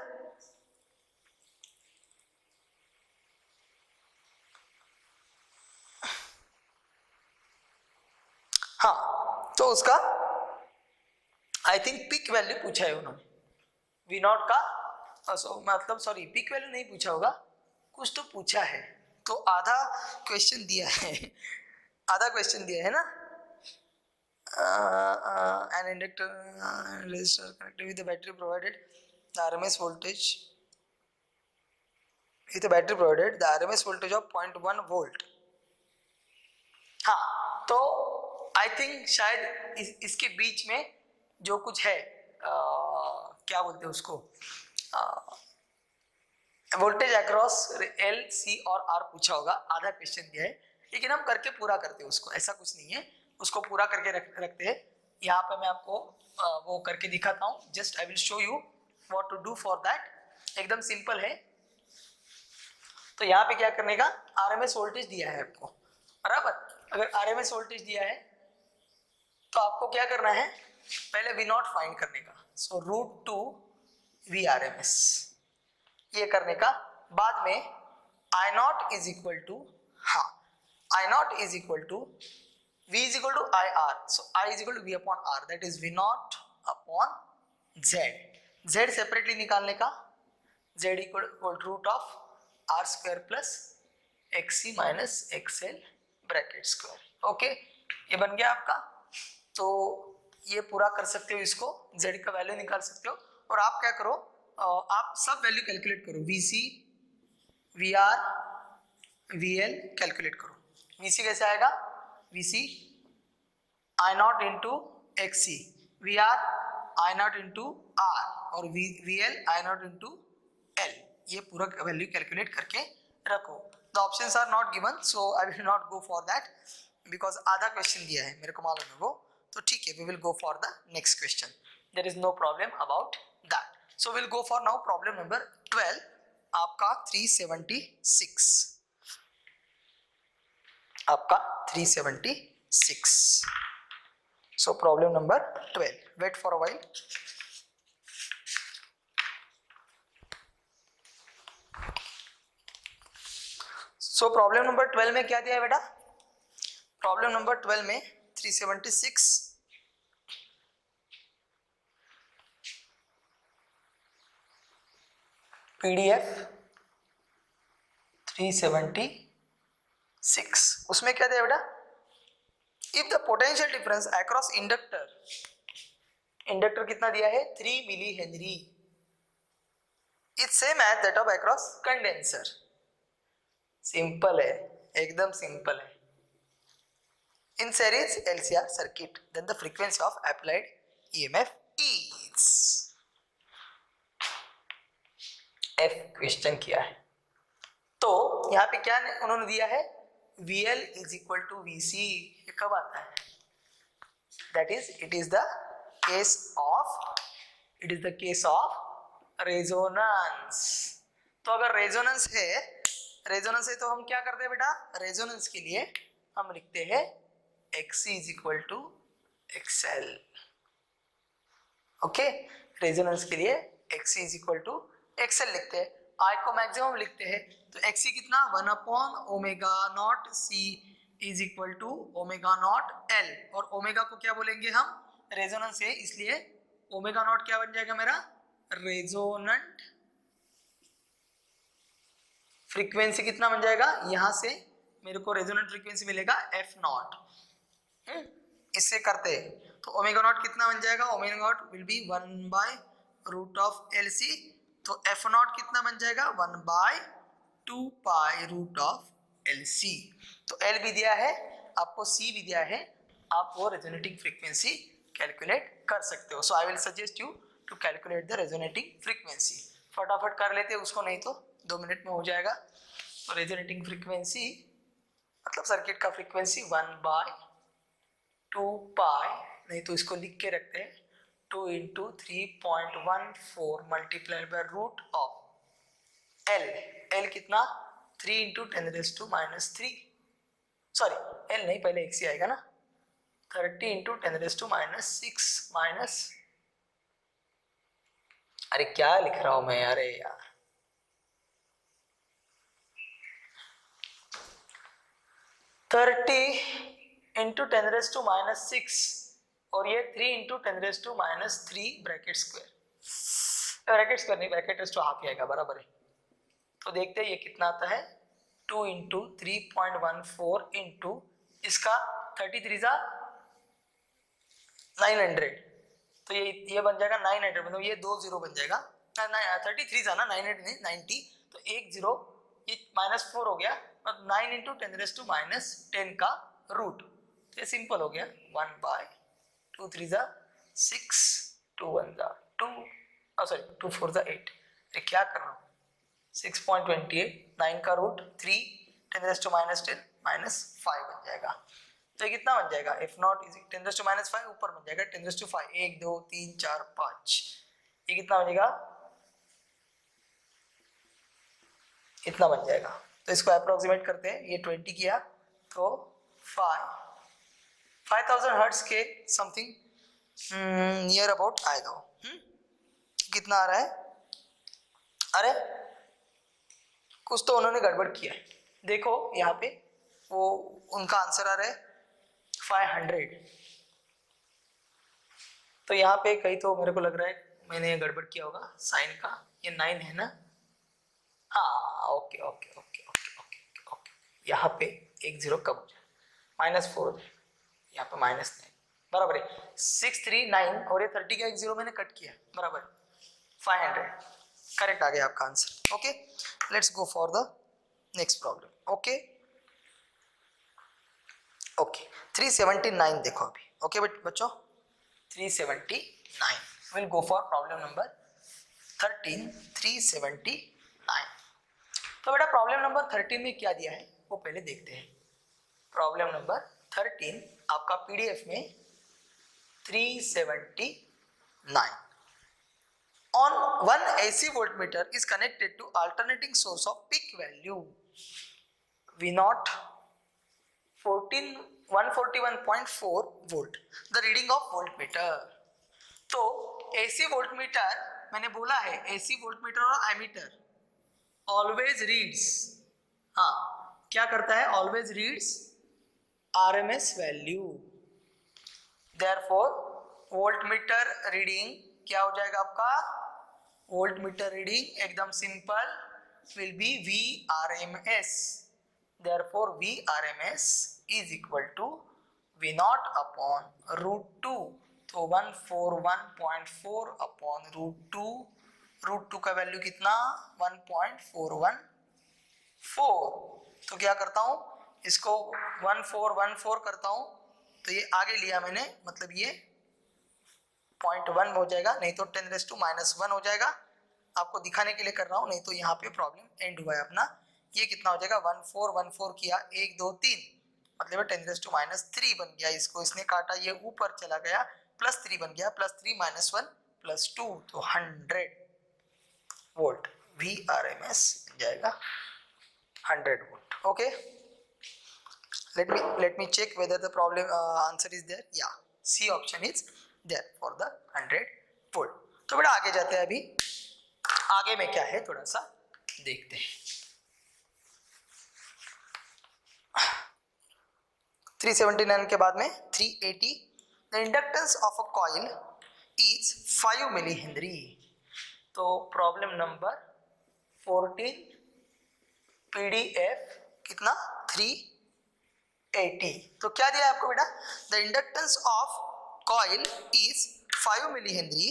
हाँ, तो उसका आई थिंक पिक वैल्यू पूछा है उन्होंने, V नॉट का, मतलब सॉरी, पिक वैल्यू नहीं पूछा होगा, कुछ तो पूछा है। तो आधा क्वेश्चन दिया है, आधा क्वेश्चन दिया है ना। An inductor resistor connected with the battery provided the RMS voltage with the battery provided the RMS voltage of 0.1 volt. हाँ, तो आई थिंक शायद इसके बीच में जो कुछ है, क्या बोलते हैं उसको, वोल्टेज अक्रॉस L, C और R पूछा होगा, आधा क्वेश्चन दिया है, लेकिन हम करके पूरा करते हैं उसको, ऐसा कुछ नहीं है, उसको पूरा करके रखते हैं। यहाँ पे मैं आपको वो करके दिखाता हूँ, just I will show you what to do for that. एकदम सिंपल है। तो यहाँ पे क्या करने का? RMS वोल्टेज दिया है आपको, बराबर। अगर RMS वोल्टेज दिया है तो आपको क्या करना है? पहले V नॉट फाइंड करने का, सो √2 VRMS, ये करने का। बाद में I not is equal to, हाँ, I not is equal to V is equal to IR, so I is equal to V upon R, that is V not upon Z। Z separately निकालने का, Z equal root of R square plus XC minus XL bracket square. Okay, ये बन गया आपका। तो ये पूरा कर सकते हो, इसको Z का वैल्यू निकाल सकते हो। और आप क्या करो, आप सब वैल्यू कैलकुलेट करो, VC, VR, VL कैलकुलेट करो। VC कैसे आएगा? VC I नॉट इंटू XC, VR I नॉट इंटू R और VL I नॉट इंटू L, ये पूरा वैल्यू कैलकुलेट करके रखो। The options are not given, so I will not go for that, because आधा क्वेश्चन दिया है, मेरे को मालूम है वो। तो ठीक है, we will go for the next question, there is no problem about that. So will go for now problem number 12, आपका 376, आपका 376। So problem number 12. Wait for a while. So problem number 12 में क्या दिया है बेटा? Problem number 12 में 376 PDF 376 उसमें क्या दिया बेटा? If the potential difference across inductor कितना दिया है? 3 milli henry it's same as that of across condenser. Simple है, एकदम सिंपल है. In series LCR circuit then the frequency of applied EMF is. F question किया है तो यहाँ पे क्या उन्होंने दिया है? VL is equal to VC. ये कब आता है? That is it is the case of resonance. तो अगर रेजोनेंस है तो हम क्या करते हैं बेटा? रेजोनेंस के लिए हम लिखते हैं XC is equal to XL. Okay, resonance के लिए XC is equal to XL लिखते हैं. I को मैक्सिमम लिखते हैं तो XC कितना? 1/ω0 C is equal to ω0 L. और ओमेगा को क्या बोलेंगे हम? रेजोनेंस है इसलिए ω0 क्या बन जाएगा मेरा? रेजोनेंट फ्रीक्वेंसी कितना बन जाएगा? यहां से मेरे को रेजोनेंट फ्रीक्वेंसी मिलेगा F0. इससे करते हैं तो ω0 कितना बन जाएगा? ω0 विल बी 1/√LC. तो F0 कितना बन जाएगा? 1/2π√LC. तो L भी दिया है आपको, C भी दिया है, आप वो रेजोनेटिंग फ्रीक्वेंसी कैलकुलेट कर सकते हो. So I will suggest you to calculate the resonating frequency. फटाफट कर लेते हैं उसको, नहीं तो 2 मिनट में हो जाएगा. तो रेजोनेटिंग फ्रीक्वेंसी मतलब सर्किट का फ्रीक्वेंसी 1/2π, नहीं तो इसको लिख के रखते हैं 2 × 3.14 multiplied by root of L. L कितना? 3 × 10⁻³ सॉरी L नहीं, पहले XC आएगा ना. 30 × 10⁻⁶ माइनस, अरे क्या लिख रहा हूं मैं? अरे यार, 30 × 10⁻⁶ और ये 3 × 10⁻³ ब्रैकेट स्क्वायर नहीं, ब्रैकेट रेज़ टू हाफ ही आएगा, बराबर है. तो देखते हैं ये कितना आता है. 2 × 3.14 इंटू इसका 33 900. तो ये बन जाएगा 900, मतलब ये 2 0 बन जाएगा. 33 ना, 900 नहीं 90, तो 1 0, ये -4 हो गया. 9 × 10⁻10 का रूट. ये सिंपल हो गया. 1/2 3 6 2 1 2 सॉरी 2 4 8. ये क्या कर रहा हूँ? 6.28 9 का रूट 3 10⁻10 -5 बन जाएगा. तो ये कितना बन जाएगा? F0 इज 10⁻5 ऊपर बन जाएगा 10⁻5 1 2 3 4 5. ये कितना बनेगा? इतना बन जाएगा. तो इसको अप्रोक्सीमेट करते हैं. ये 20 किया तो 5000 हर्ट्ज के समथिंग नियर अबाउट आएगा. कितना आ रहा है? अरे कुछ तो उन्होंने गड़बड़ किया है. देखो यहाँ पे वो उनका आंसर आ रहा है 500. तो यहाँ पे कहीं तो मेरे को लग रहा है मैंने गड़बड़ किया होगा साइन का. ये 9 है ना? हाँ, okay okay okay okay okay okay. यहाँ पे 1 0 कब हो जाए? -4 हो जाए. यहाँ पे -9 बराबर है. 6 3 9 और ये 30 का 1 0 मैंने कट किया, बराबर 500. करेक्ट आ गया आपका answer. Okay, let's go for the next problem. Okay okay 379 देखो अभी. ओके बच्चों 379. Will go for problem number 13. 379. तो बेटा प्रॉब्लम नंबर 13 में क्या दिया है वो पहले देखते हैं. प्रॉब्लम नंबर 13 आपका पीडीएफ में 379. On one AC voltmeter is connected to alternating source of peak value V0 14 141.4 volt the reading of voltmeter. तो एसी वोल्टमीटर मैंने बोला है, एसी वोल्टमीटर और एमीटर ऑलवेज रीड्स, हाँ क्या करता है, always reads RMS value. Therefore voltmeter reading क्या हो जाएगा आपका, वोल्टमीटर रीडिंग एकदम simple will be VRMS. Therefore VRMS is equal to V naught upon root 2. तो 141.4 upon root 2, root 2 का वैल्यू कितना 1.414। तो क्या करता हूँ, इसको 1414 करता हूँ, तो ये आगे लिया मैंने, मतलब ये 0.1 हो जाएगा, नहीं तो 10⁻⁻1 हो जाएगा। आपको दिखाने के लिए कर रहा हूँ, नहीं तो यहाँ पे प्रॉब्लम एंड हुआ है अपना। ये कितना हो जाएगा 1414 किया 1 2 3, मतलब 10⁻³ बन गया, इसको इसने काटा, ये ऊपर चला गया, +3 बन गया, +3 -1 +2, तो 100 वोल्ट VRMS जाएगा 100 volt. Okay, let me check whether the problem answer is there. Yeah, C option is there for the 100 volt. तो बेटा आगे जाते हैं, अभी आगे में क्या है थोड़ा सा देखते हैं। 379 के बाद में 380, the inductance of a coil is 5 मिलीहेनरी। तो प्रॉब्लम नंबर 14 PDF कितना 380। तो क्या दिया आपको बेटा, the inductance of coil is 5 millihenry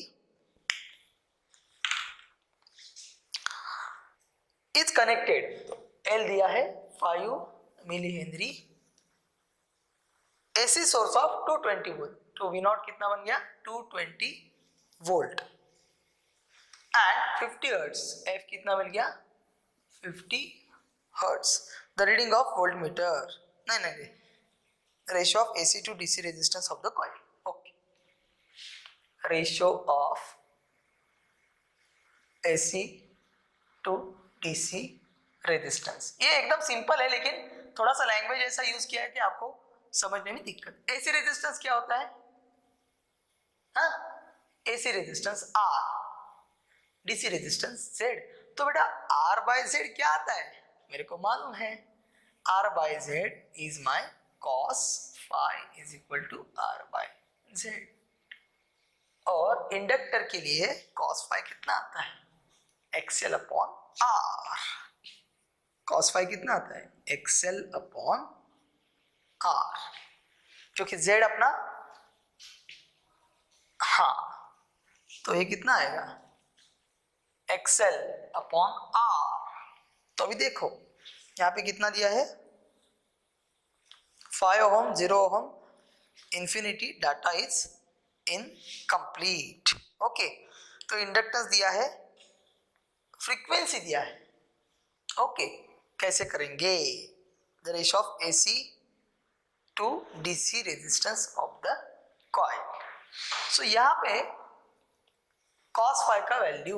is connected, तो L दिया है 5 millihenry, AC source of 220 volt, तो V नॉट कितना बन गया 220 वोल्ट एंड 50 हर्ट्ज, F कितना मिल गया 50 hertz. The reading of voltmeter, नहीं ratio of AC to DC resistance of the coil. Okay, ratio of AC to DC resistance, ये एकदम सिंपल है, लेकिन थोड़ा सा लैंग्वेज ऐसा यूज किया है कि आपको समझने में दिक्कत। AC रेजिस्टेंस क्या होता है, हाँ AC resistance R, DC resistance Z। तो बेटा R/Z क्या आता है, मेरे को मालूम है, R/Z is my cos phi is equal to R/Z। और इंडक्टर के लिए cos phi कितना आता है, XL upon R। cos phi कितना आता है, XL अपॉन R, क्योंकि Z अपना, हाँ तो ये कितना आएगा XL अपॉन R। तो अभी देखो यहाँ पे कितना दिया है 5 ohm 0 ohm infinity, data is incomplete. Okay, तो इंडक्टेंस दिया है, फ्रीक्वेंसी दिया है। ओके, कैसे करेंगे, the ratio of AC to DC resistance of the coil. So यहाँ पे cos phi का value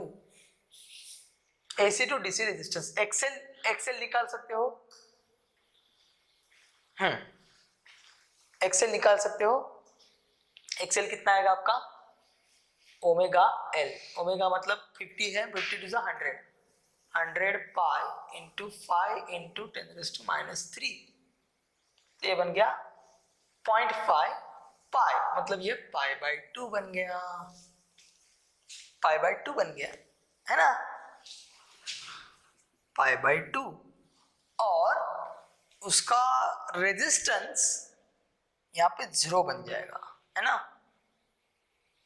AC to DC resistance XL निकाल सकते हो, XL निकाल सकते हो। XL कितना आएगा आपका ओमेगा L, ओमेगा मतलब 50 है, 50 टू 100 पाई इंटू 5 इंटू 10⁻³ ये बन गया 0.5 पाई, मतलब ये π/2 बन गया, π/2 बन गया है ना, π/2। और उसका रेजिस्टेंस यहाँ पे 0 बन जाएगा, है ना,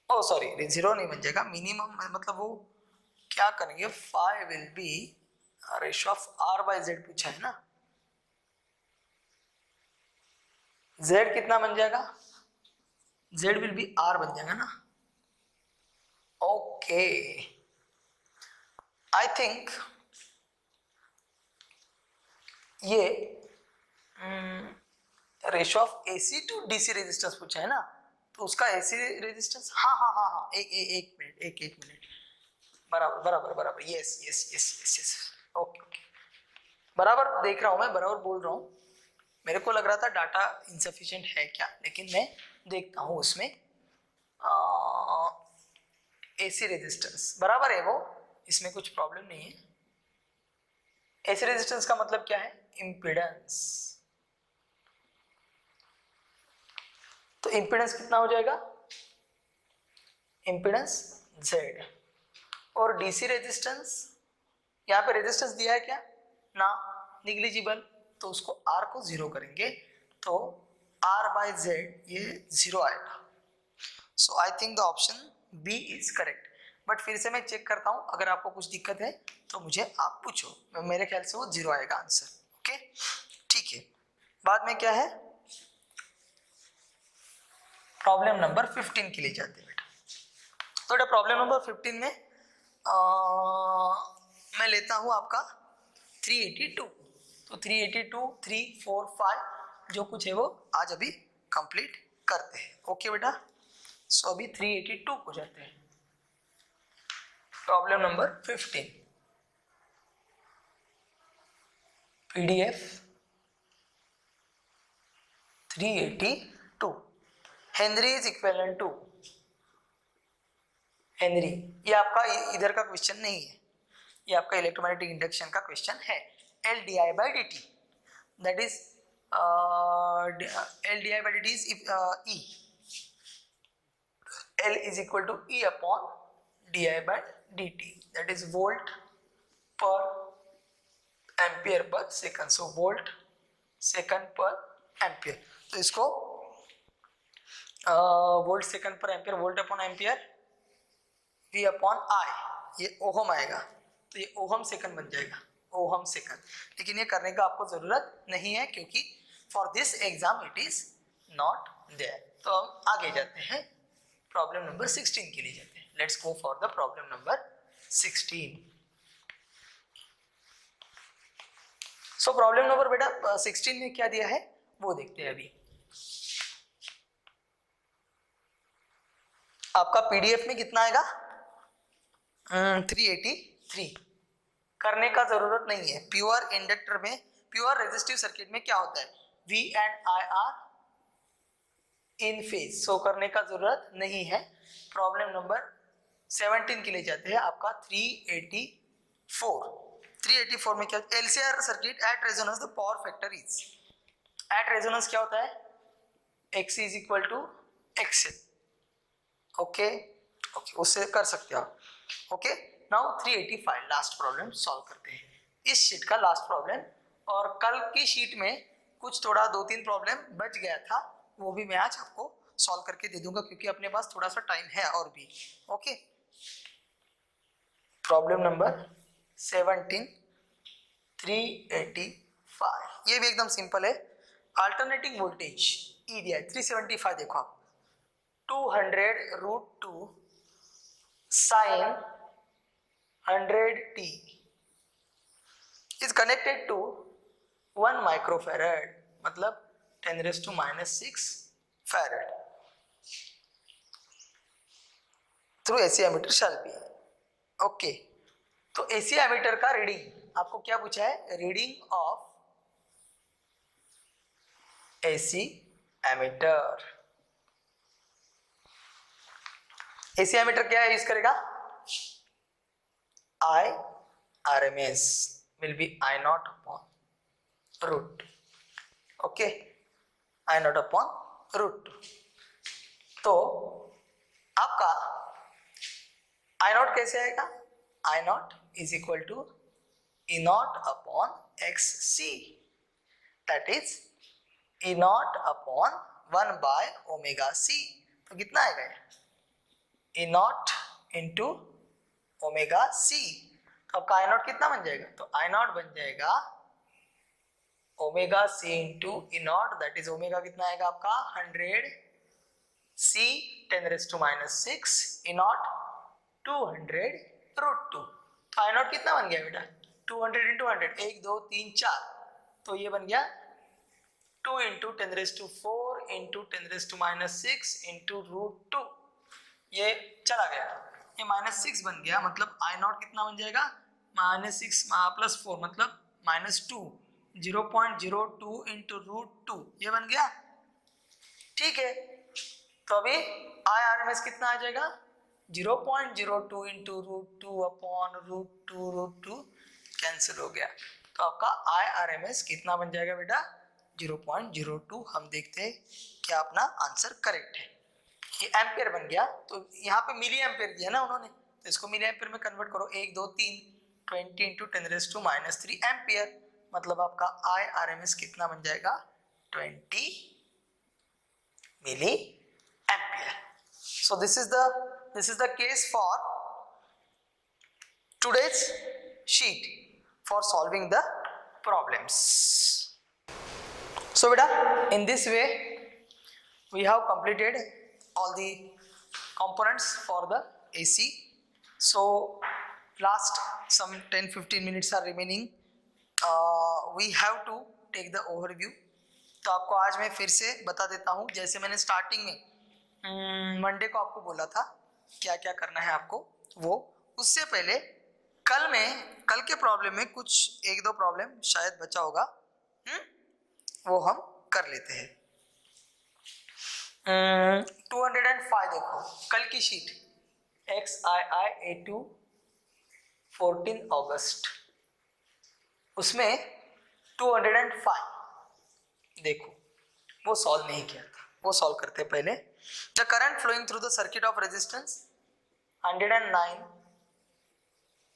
ओ सॉरी 0 नहीं बन जाएगा, मिनिमम मतलब वो क्या करेंगे, phi will be ratio of R/Z पूछा है ना, Z कितना बन जाएगा, Z विल बी R बन जाएगा ना। ओके, आई थिंक ये ratio of AC to DC resistance पूछा है ना, तो उसका AC रेजिस्टेंस, हाँ एक मिनट, बराबर, यस, ओके, बराबर देख रहा हूं मैं, बराबर बोल रहा हूं। मेरे को लग रहा था डाटा इनसफिशिएंट है क्या, लेकिन मैं देखता हूँ उसमें एसी रेजिस्टेंस बराबर है वो, इसमें कुछ प्रॉब्लम नहीं है। एसी रेजिस्टेंस का मतलब क्या है? इम्पीडेंस। तो इम्पीडेंस कितना हो जाएगा? Impedance Z। और डीसी रेजिस्टेंस, यहाँ पे रेजिस्टेंस दिया है क्या? ना, निग्लिजिबल, तो उसको R को 0 करेंगे तो R/Z ये 0 आएगा। So I think the option B is correct. But फिर से मैं चेक करता हूँ, अगर आपको कुछ दिक्कत है तो मुझे आप पूछो, मेरे ख्याल से वो 0 आएगा आंसर। ओके ठीक है। बाद में क्या है? प्रॉब्लम नंबर 15 के लिए जाते हैं बेटा। तो बेटा प्रॉब्लम नंबर 15 में मैं लेता हूँ आपका 382। तो 382, 3, 4, 5 जो कुछ है वो आज अभी कंप्लीट करते हैं। ओके बेटा, सो अभी 382 को जाते हैं। Problem number 15, PDF 382, henry is equivalent to henry. ये आपका इधर का क्वेश्चन नहीं है, ये आपका इलेक्ट्रोमैग्नेटिक इंडक्शन का क्वेश्चन है। LdI/dt, that is LdI/dt is E, L is equal to E upon di/dt, that is volt per ampere per second. So volt second per ampere, तो इसको वोल्ट सेकंड पर ampere, volt upon ampere V upon I, ये ओहम आएगा, तो ये ओहम सेकंड बन जाएगा, ओहम सेकंड। लेकिन ये करने का आपको जरूरत नहीं है क्योंकि for this exam it is not there. तो हम आगे जाते हैं, प्रॉब्लम नंबर 16 के लिए जाते हैं। Let's go for the problem number 16। So problem number बेटा 16 में क्या दिया है वो देखते हैं अभी। आपका पीडीएफ में कितना आएगा? 383। करने का जरूरत नहीं है। प्योर इंडक्टर में, प्योर रेजिस्टिव सर्किट में क्या होता है? V and I are in phase, so करने का जरूरत नहीं है। प्रॉब्लम नंबर 17 के लिए जाते हैं। आपका 384 में क्या? LCR circuit at resonance the power factor is, at resonance क्या होता है? X is equal to XL। Okay okay, उससे कर सकते हो आप। Okay now 385 last problem solve करते हैं, इस शीट का लास्ट प्रॉब्लम। और कल की शीट में कुछ थोड़ा 2-3 प्रॉब्लम बच गया था, वो भी मैं आज आपको सॉल्व करके दे दूंगा क्योंकि अपने पास थोड़ा सा टाइम है और भी। ओके प्रॉब्लम नंबर 17, 385, ये भी एकदम सिंपल है। अल्टरनेटिंग वोल्टेज ई दिया है 375, देखो आप 200√2 sin 100t is connected to 1 microfarad, मतलब 10⁻⁻6 farad through AC ammeter shall be। Okay तो AC एमीटर का रीडिंग आपको क्या पूछा है? Reading of AC ammeter. AC ammeter क्या यूज करेगा? IRMS will be I0 upon root। ओके I0 upon root। तो आपका I0 कैसे आएगा? I0 is equal to E0 upon XC, that is E0 upon 1/ωc। तो कितना आएगा? E0 into ωc। तो आपका I0 कितना बन जाएगा? तो I0 बन जाएगा ωc into E0, that is omega कितना आएगा आपका? 100c 10⁻⁻6 E0 200√2। तो I0 कितना बन गया बेटा? 200 into 100, 1 2 3 4, तो ये बन गया 2 into 10⁻⁴ into 10⁻⁻6 into √2, ये चला गया, ये -6 बन गया। मतलब I0 कितना बन जाएगा? -6 + 4 मतलब -2 0.02 इंटू √2 ये बन गया, ठीक है। तो अभी IRMS कितना आ जाएगा, 0.02 इंटू √2 अपॉन √2 कैंसिल हो गया, तो आपका IRMS कितना बन जाएगा बेटा, 0.02। हम देखते हैं क्या अपना आंसर करेक्ट है। ये एम्पियर बन गया, तो यहाँ पे मिली एम्पियर दिया ना उन्होंने, तो इसको मिली एम्पियर में कन्वर्ट करो, 1 2 3 20 इंटू 10⁻³ एम्पियर, मतलब आपका IRMS कितना बन जाएगा, 20 milli ampere. So this is the case for today's sheet for solving the problems. So beta, in this way we have completed all the components for the AC. So last some 10-15 minutes are remaining. We have to take the overview. तो आपको आज मैं फिर से बता देता हूँ, जैसे मैंने स्टार्टिंग में मंडे को आपको बोला था क्या क्या करना है आपको, वो उससे पहले कल के प्रॉब्लम में कुछ 1-2 प्रॉब्लम शायद बचा होगा, वो हम कर लेते हैं। 205 देखो कल की शीट, XII A2 14 अगस्त, उसमें 205 देखो वो सॉल्व नहीं किया था, वो सॉल्व करते पहले। The current flowing through the circuit of resistance 109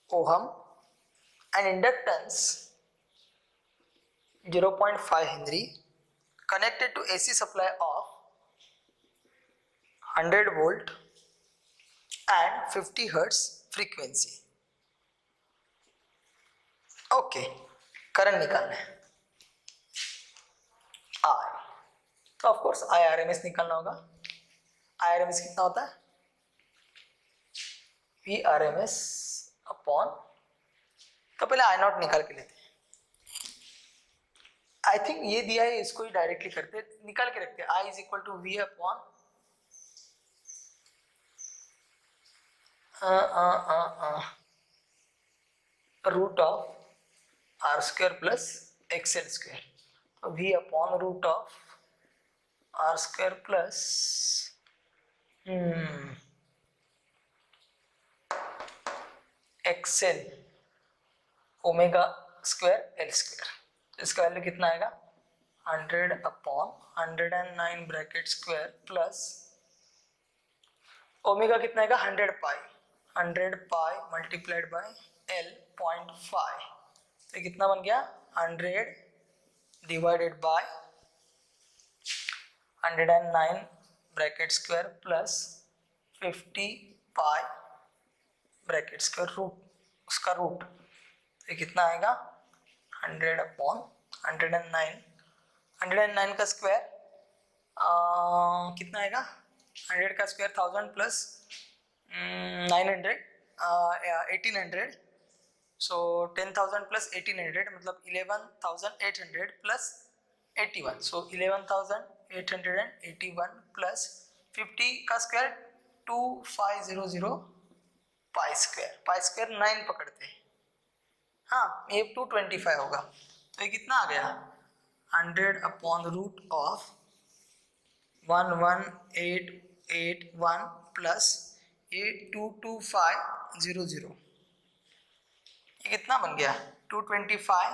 ohm and inductance 0.5 henry connected to AC supply of 100 volt and 50 hertz frequency. Okay, current निकालना है I, तो ऑफ कोर्स IRMS निकालना होगा। IRMS कितना होता है, VRMS अपॉन, तो पहले I0 निकाल के लेते हैं। आई थिंक ये दिया है, इसको ही डायरेक्टली करते, निकाल के रखते हैं। I is equal to V upon root of R² plus XL², तो V upon root of R² plus XL ω² L², इसका वैल्यू कितना आएगा, 100 upon 109 bracket square plus omega कितना आएगा, 100 पाई मल्टीप्लाइड बाय L 0.5, तो कितना बन गया, 100 divided by 109 bracket square plus 50 pi bracket square root, उसका रूट, तो कितना आएगा, 100 अपॉन 109 का स्क्वायर कितना आएगा, 100 का स्क्वायर 1000 प्लस 900 1800, सो 10,000 प्लस 1800 मतलब 11,800 प्लस 81, सो 11,881 प्लस 50 का स्क्वायर 2500 पाई स्क्वायर 9 पकड़ते हैं, हाँ ये 225 होगा, तो ये कितना आ गया, 100 अपॉन रूट ऑफ 11881 प्लस 222500, ये कितना बन गया, 225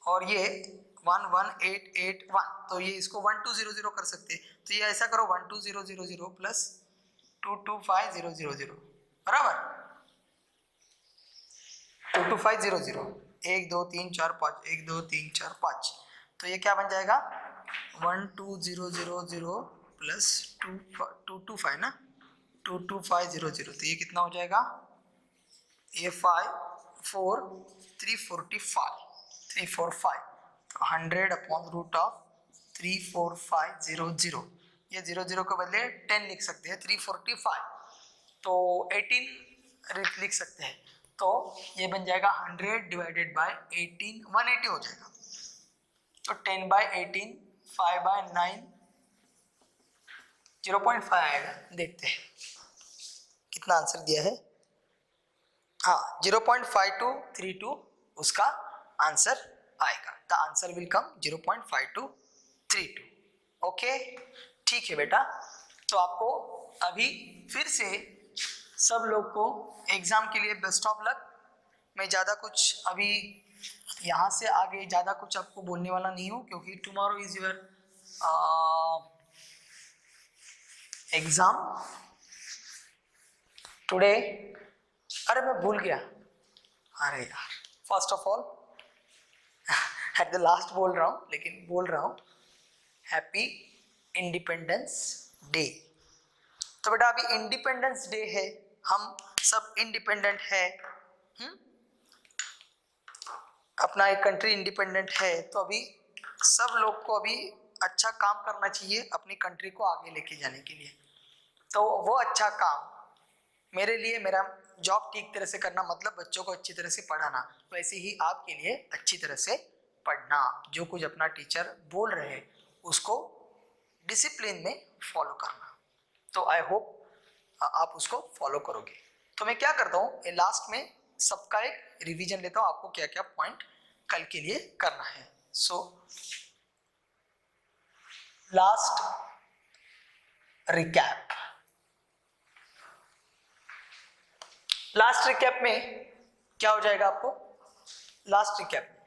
और ये 11881, तो ये इसको 1200 कर सकते हैं, तो ये ऐसा करो 12000 प्लस 225000 बराबर 22500, 1 2 3 4 5, 1 2 3 4 5, तो ये क्या बन जाएगा, 12000 प्लस 225 ना, 22500, तो ये कितना हो जाएगा, ये 5 4 345, तो 100 अपॉन रूट ऑफ 34500, ये 00 के बदले 10 लिख सकते हैं, 345, तो 18 लिख सकते हैं, तो ये बन जाएगा 100 डिवाइडेड बाय 18, 180 हो जाएगा, तो 10 बाय 18 5 बाय 9 0.5 आएगा, देखते हैं कितना आंसर दिया है, हाँ 0.5232 उसका आंसर आएगा। The answer will come 0.5232। Okay, ठीक है बेटा। तो आपको अभी फिर से सब लोग को एग्जाम के लिए बेस्ट ऑफ लक। मैं ज़्यादा कुछ अभी यहाँ से आगे ज़्यादा कुछ आपको बोलने वाला नहीं हूँ, क्योंकि tomorrow is your exam. Today, अरे मैं भूल गया, अरे यार, first of all at the last बोल रहा हूँ, लेकिन बोल रहा हूँ हैप्पी इंडिपेंडेंस डे। तो बेटा अभी इंडिपेंडेंस डे है, हम सब इंडिपेंडेंट है, अपना एक कंट्री इंडिपेंडेंट है। तो अभी सब लोग को अभी अच्छा काम करना चाहिए अपनी कंट्री को आगे लेके जाने के लिए। तो वो अच्छा काम मेरे लिए, मेरा जॉब ठीक तरह से करना मतलब बच्चों को अच्छी तरह से पढ़ाना, वैसे ही आपके लिए अच्छी तरह से पढ़ना, जो कुछ अपना टीचर बोल रहे हैं उसको डिसिप्लिन में फॉलो करना। तो आई होप आप उसको फॉलो करोगे। तो मैं क्या करता हूँ, लास्ट में सबका एक रिवीजन लेता हूँ, आपको क्या क्या पॉइंट कल के लिए करना है। So last recap, last recap में क्या हो जाएगा आपको, लास्ट रिकैप में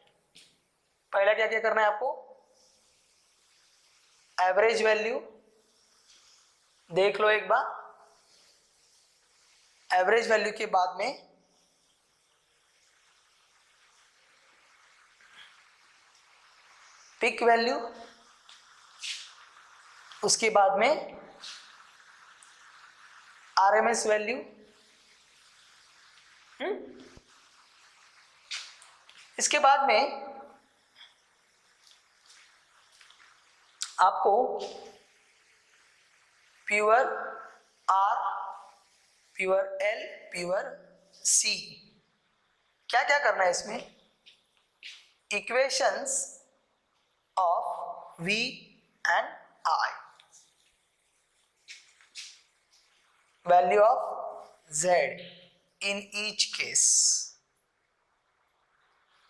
पहला क्या क्या करना है आपको, एवरेज वैल्यू देख लो एक बार, एवरेज वैल्यू के बाद में पिक वैल्यू, उसके बाद में आरएमएस वैल्यू, इसके बाद में आपको pure R, pure L, pure C, क्या क्या करना है इसमें, equations of V and I, value of Z in each case।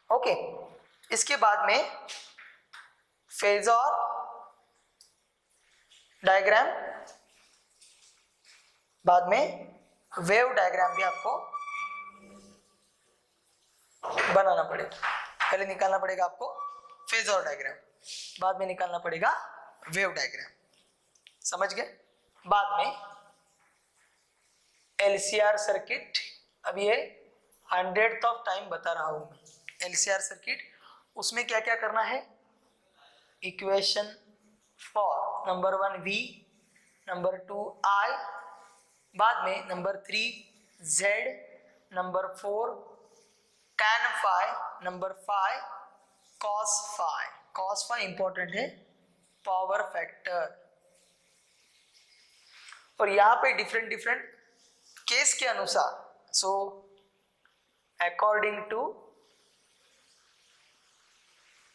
ओके, इसके बाद में फेजर डायग्राम, बाद में वेव डायग्राम भी आपको बनाना पड़ेगा। पहले निकालना पड़ेगा आपको फेजर डायग्राम, बाद में निकालना पड़ेगा वेव डायग्राम, समझ गए। बाद में एलसीआर सर्किट, अब ये 100th ऑफ टाइम बता रहा हूं मैं, एलसीआर सर्किट, उसमें क्या क्या करना है, equation for number 1 V, number 2 I, बाद में number 3 Z, number 4 tan phi, number 5 cos phi, cos phi important है, पावर फैक्टर। और यहाँ पे डिफरेंट डिफरेंट केस के अनुसार, so according to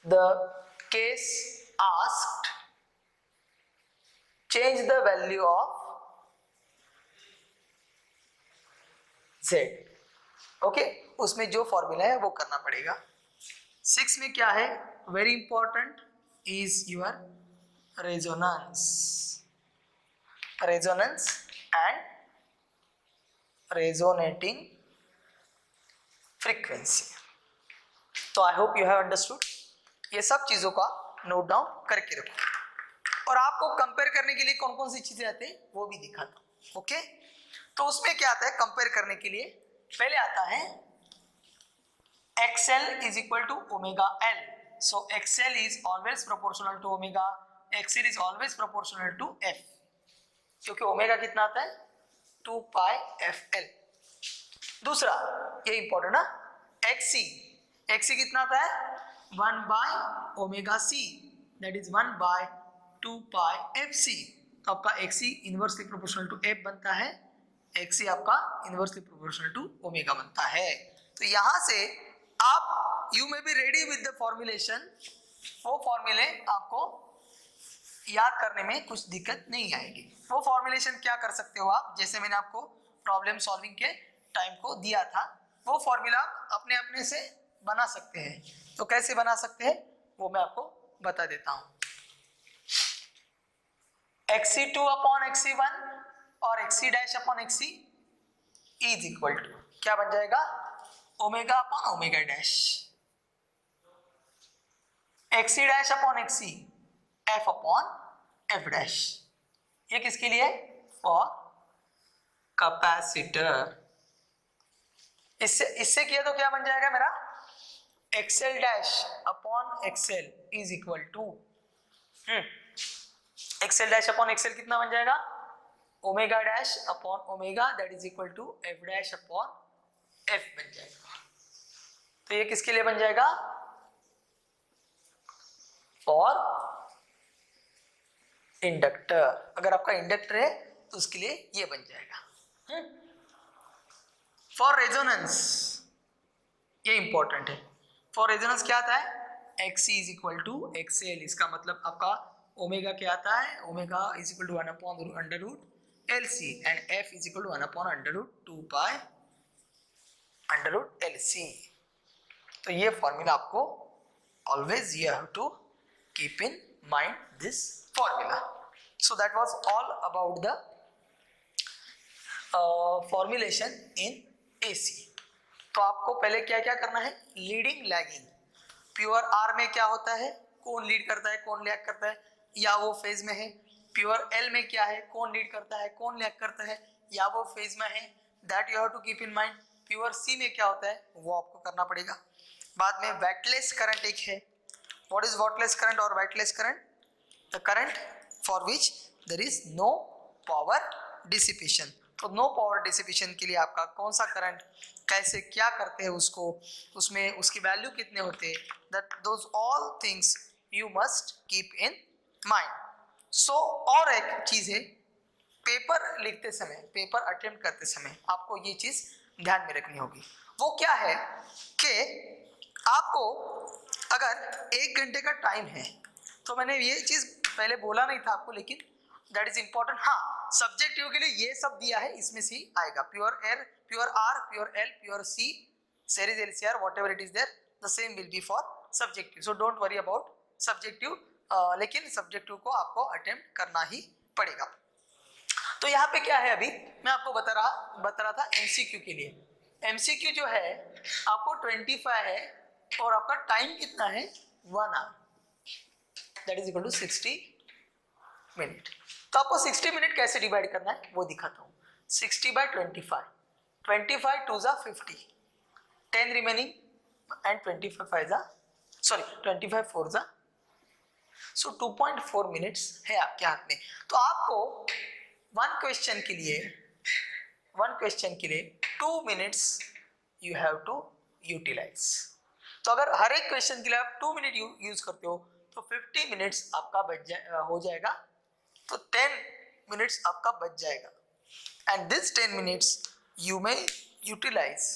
the case asked, change the value of Z। Okay, उसमें जो फॉर्मूला है वो करना पड़ेगा। 6 में क्या है, very important is your resonance, resonance and resonating frequency. तो I hope you have understood, ये सब चीजों का नोट डाउन करके रखो। और आपको कंपेयर करने के लिए कौन कौन सी चीजें आती है वो भी दिखाता हूं। ओके, तो उसमें क्या आता है कंपेयर करने के लिए, पहले आता है XL is equal to omega L, so XL is always proportional to omega, XL is always proportional to F, क्योंकि ओमेगा कितना आता है 2 pi FL। दूसरा ये इंपॉर्टेंट ना, XC, XC कितना आता है 1 by omega C, that is 1 by 2 pi FC। तो आपका XC inversely proportional to F बनता है, XC आपका इनवर्सली प्रोपोर्शनल टू ओमेगा बनता है। तो यहां से आप you may be ready with the formulation, वो फॉर्मूले आपको याद करने में कुछ दिक्कत नहीं आएगी। वो फॉर्मुलेशन क्या कर सकते हो आप, जैसे मैंने आपको प्रॉब्लम सॉल्विंग के टाइम को दिया था, वो फॉर्मूला आप अपने अपने से बना सकते हैं। तो कैसे बना सकते हैं वो मैं आपको बता देता हूं। xc2 अपॉन xc1 और xc dash upon xc is equal to क्या बन जाएगा, omega upon omega dash, xc dash upon xc f upon f dash. ये किसके लिए, फॉर कैपेसिटर। इससे किया तो क्या बन जाएगा मेरा, XL dash upon XL is equal to XL dash upon XL कितना बन जाएगा, omega dash upon omega that is equal to F dash upon F बन जाएगा। तो ये किसके लिए बन जाएगा, फॉर इंडक्टर। अगर आपका इंडक्टर है तो उसके लिए ये बन जाएगा। फॉर रेजोनेंस ये इंपॉर्टेंट है, फॉर रेजोनेंस क्या आता है, XC is equal to XL। इसका मतलब आपका ओमेगा क्या आता है, omega is equal to 1 upon under root LC and F is equal to 1 upon under root 2 pi under root LC। तो ये फॉर्मूला आपको always you have to keep in mind this formula. So that was all about the formulation in AC। तो आपको पहले क्या क्या करना है, लीडिंग लैगिंग। प्योर R में क्या होता है, कौन लीड करता है कौन लैग करता है, या वो फेज में है। प्योर L में क्या है, कौन लीड करता है कौन लैग करता है, या वो फेज में है, that you have to keep in mind. Pure C में क्या होता है वो आपको करना पड़ेगा। बाद में वेटलेस करंट एक है। व्हाट इज वेटलेस करंट और wattless current, the current for which there is no power dissipation. तो नो पावर डिसिपेशन के लिए आपका कौन सा करंट, कैसे क्या करते हैं उसको, उसमें उसकी वैल्यू कितने होते हैं, that those all things you must keep in mind. So और एक चीज है, पेपर लिखते समय, पेपर अटेम्प्ट करते समय आपको ये चीज ध्यान में रखनी होगी। वो क्या है कि आपको अगर 1 घंटे का टाइम है, तो मैंने ये चीज पहले बोला नहीं था आपको, लेकिन दैट इज इंपॉर्टेंट। हाँ, सब्जेक्टिव के लिए ये सब दिया है, इसमें से ही आएगा। Pure R, pure R, pure L, pure C, series LCR, whatever it is there, the same will be for subjective. So don't worry about subjective, लेकिन subjective को आपको अटेम्प्ट करना ही पड़ेगा। तो यहाँ पे क्या है, अभी मैं आपको बता रहा था MCQ के लिए। MCQ जो है आपको 25 है और आपका टाइम कितना है 1 hour, that is equal to 60 minute. तो आपको 60 मिनट कैसे डिवाइड करना है वो दिखाता हूँ। 60 by 25, 25 2 जा 50, 10 रिमेनिंग एंड 25 5 जा, सॉरी 25 4 जा, सो 2.4 मिनट्स है आपके हाथ में। तो आपको वन क्वेश्चन के लिए 2 minutes you have to utilize. तो अगर हर एक क्वेश्चन के लिए आप 2 मिनट यूज करते हो तो 50 मिनट्स आपका हो जाएगा, तो 10 मिनट्स आपका बच जाएगा। And this 10 minutes you may utilize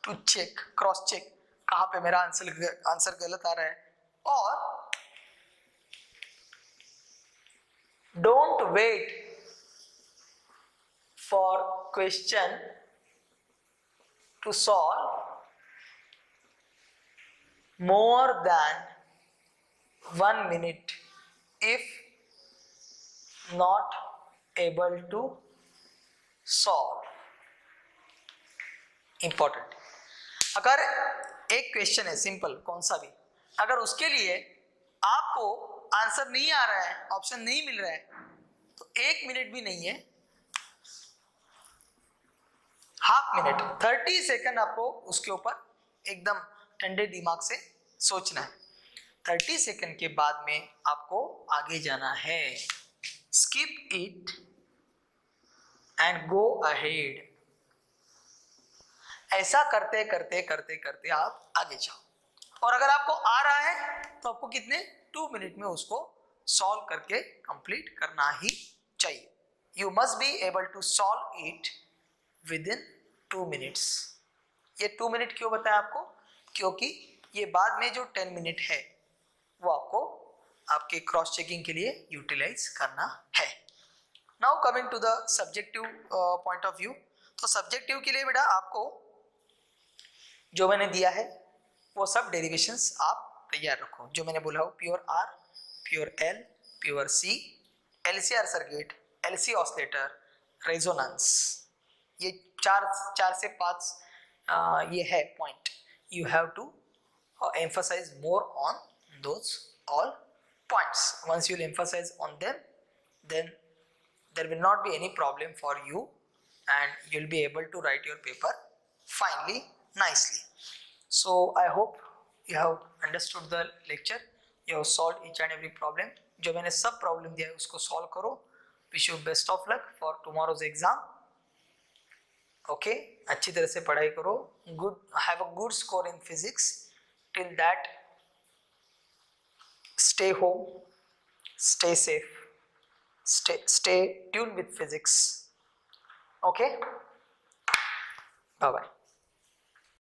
to check, cross check कहाँ पे मेरा आंसर गलत आ रहा है। और don't wait for question to solve more than 1 minute if not able to solve. Important. अगर एक क्वेश्चन है सिंपल कौन सा भी, अगर उसके लिए आपको आंसर नहीं आ रहा है, ऑप्शन नहीं मिल रहा है, तो 1 मिनट भी नहीं है, हाफ मिनट 30 सेकंड आपको उसके ऊपर एकदम ठंडे दिमाग से सोचना है। 30 सेकंड के बाद में आपको आगे जाना है। Skip it and go ahead. ऐसा करते करते करते करते आप आगे जाओ। और अगर आपको आ रहा है तो आपको कितने 2 मिनट में उसको सॉल्व करके कंप्लीट करना ही चाहिए। You must be able to solve it within 2 minutes. ये 2 मिनट क्यों बताया आपको, क्योंकि ये बाद में जो 10 मिनट है वो आपको आपके क्रॉस चेकिंग के लिए यूटिलाइज करना है। Now coming to the subjective point of view. तो सब्जेक्टिव के लिए बेटा आपको जो मैंने दिया है वो सब डेरिवेशंस आप तैयार रखो जो मैंने बोला हो, pure R, pure L, pure C, LCR circuit, LC oscillator, resonance, ये चार से पांच ये है point. You have to emphasize more on those all points. Once you'll emphasize on them, then there will not be any problem for you and you'll be able to write your paper finely, nicely. So I hope you have understood the lecture, you have solved each and every problem. जो मैंने सब प्रॉब्लम दिया है उसको सॉल्व करो. Wish you best of luck for tomorrow's exam. Okay, अच्छी तरह से पढ़ाई करो. Good, have a good score in physics. Till that, stay home, stay safe, stay tuned with physics. Okay, bye bye.